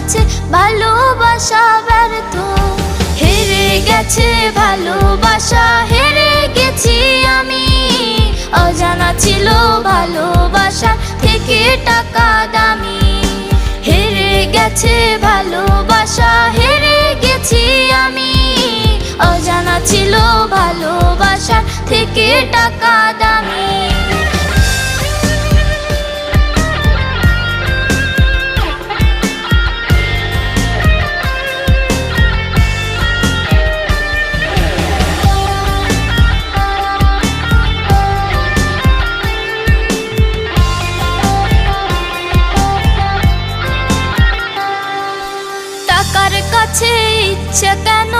কাছে ভালোবাসা ব্যর্থ। হেরে গেছে ভালোবাসা, হেরে গেছি আমি। অজানা ছিল ভালোবাসা থেকে টাকা দামি। হেরে গেছে ভালোবাসা, হেরে গেছি আমি। অজানা ছিল ভালোবাসা থেকে টাকা দামি। টাকার কাছে ইচ্ছে কেন